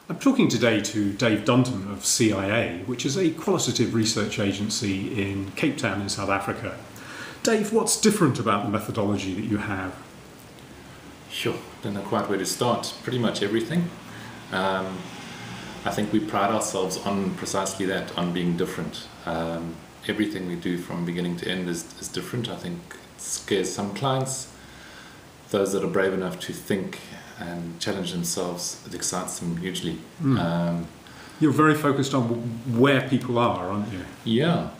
I'm talking today to Dave Dunton of CIA, which is a qualitative research agency in Cape Town in South Africa. Dave, what's different about the methodology that you have? Sure, don't know quite where to start. Pretty much everything. I think we pride ourselves on precisely that, on being different. Everything we do from beginning to end is different. I think it scares some clients. Those that are brave enough to think and challenge themselves, it excites them hugely. You're very focused on where people are, aren't you? Yeah.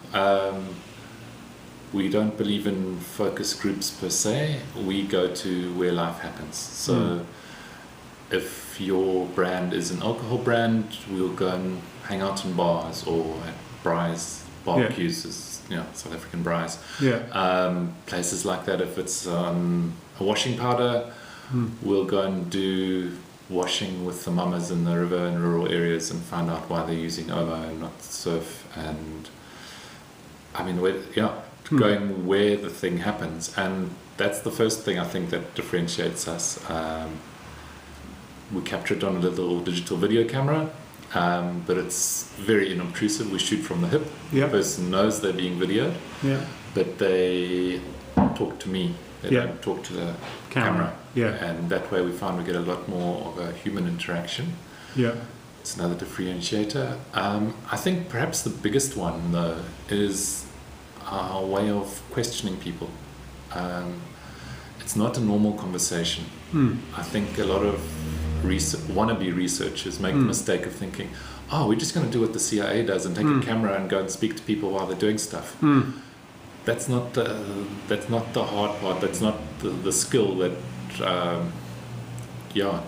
We don't believe in focus groups per se. We go to where life happens. So if your brand is an alcohol brand, we'll go and hang out in bars or at braais, barbecues, South African braais. Places like that. If it's a washing powder, we'll go and do washing with the mamas in the river in rural areas and find out why they're using Omo and not surf. And I mean, going where the thing happens. And that's the first thing I think that differentiates us. We capture it on a little digital video camera, but it's very unobtrusive. We shoot from the hip. The person knows they're being videoed, but they talk to me. They don't talk to the camera. And that way we find we get a lot more of a human interaction. It's another differentiator. I think perhaps the biggest one, though, is our way of questioning people. It's not a normal conversation. I think a lot of wannabe researchers make the mistake of thinking, we're just going to do what the CIA does and take a camera and go and speak to people while they're doing stuff. That's not the hard part. That's not the skill that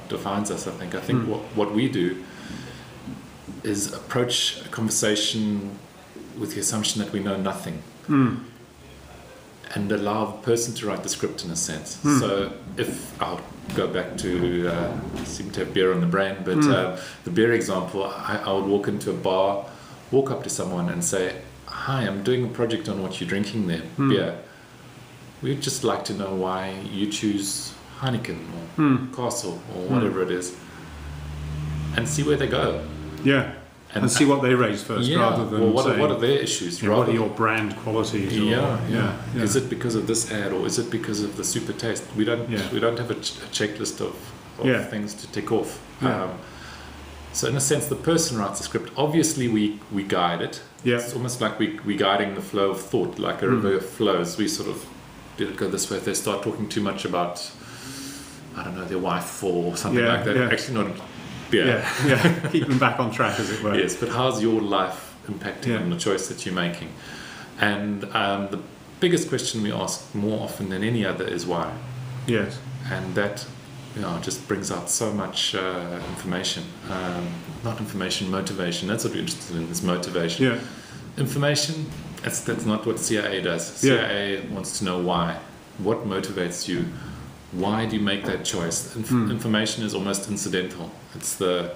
defines us. I think what we do is approach a conversation with the assumption that we know nothing, and allow the person to write the script in a sense. So if I'll go back to seem to have beer on the brain, but the beer example, I would walk into a bar, walk up to someone and say, "Hi, I'm doing a project on what you're drinking there, beer. We'd just like to know why you choose Heineken or Castle or whatever it is," and see where they go. And see what they raise first, rather than what are their issues? What are your brand qualities? Is it because of this ad, or is it because of the super taste? We don't have a checklist of things to tick off. So in a sense, the person writes the script. Obviously, we guide it. It's almost like we guiding the flow of thought, like a river flows. We sort of did it go this way. If they start talking too much about, I don't know, their wife or something like that, actually not. Keep them back on track, as it were. Yes, but how's your life impacting on the choice that you're making? And the biggest question we ask more often than any other is why. And that just brings out so much information. Not information, motivation. That's what we're interested in, is motivation. Information, that's not what CIA does. CIA wants to know why. What motivates you? Why do you make that choice? Information is almost incidental. It's the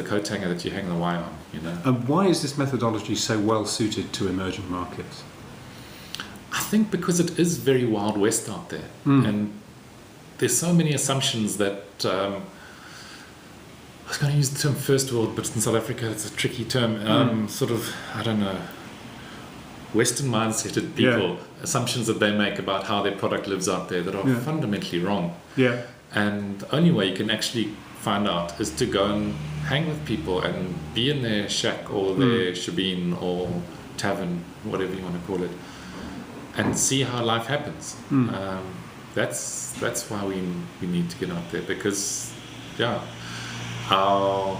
coat hanger that you hang the wire on, And why is this methodology so well suited to emerging markets? I think because it is very Wild West out there, and there's so many assumptions that I was going to use the term first world, but in South Africa it's a tricky term. Sort of, I don't know, Western mindseted people, assumptions that they make about how their product lives out there that are fundamentally wrong. And the only way you can actually find out is to go and hang with people and be in their shack or their shebeen or tavern, whatever you want to call it, and see how life happens. That's why we need to get out there, because our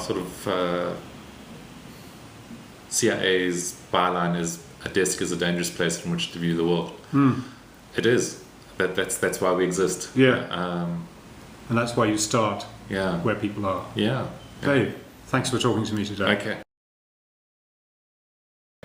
sort of CIA's byline is, "A desk is a dangerous place from which to view the world." It is. That's why we exist. And that's why you start where people are. Dave, thanks for talking to me today. Okay.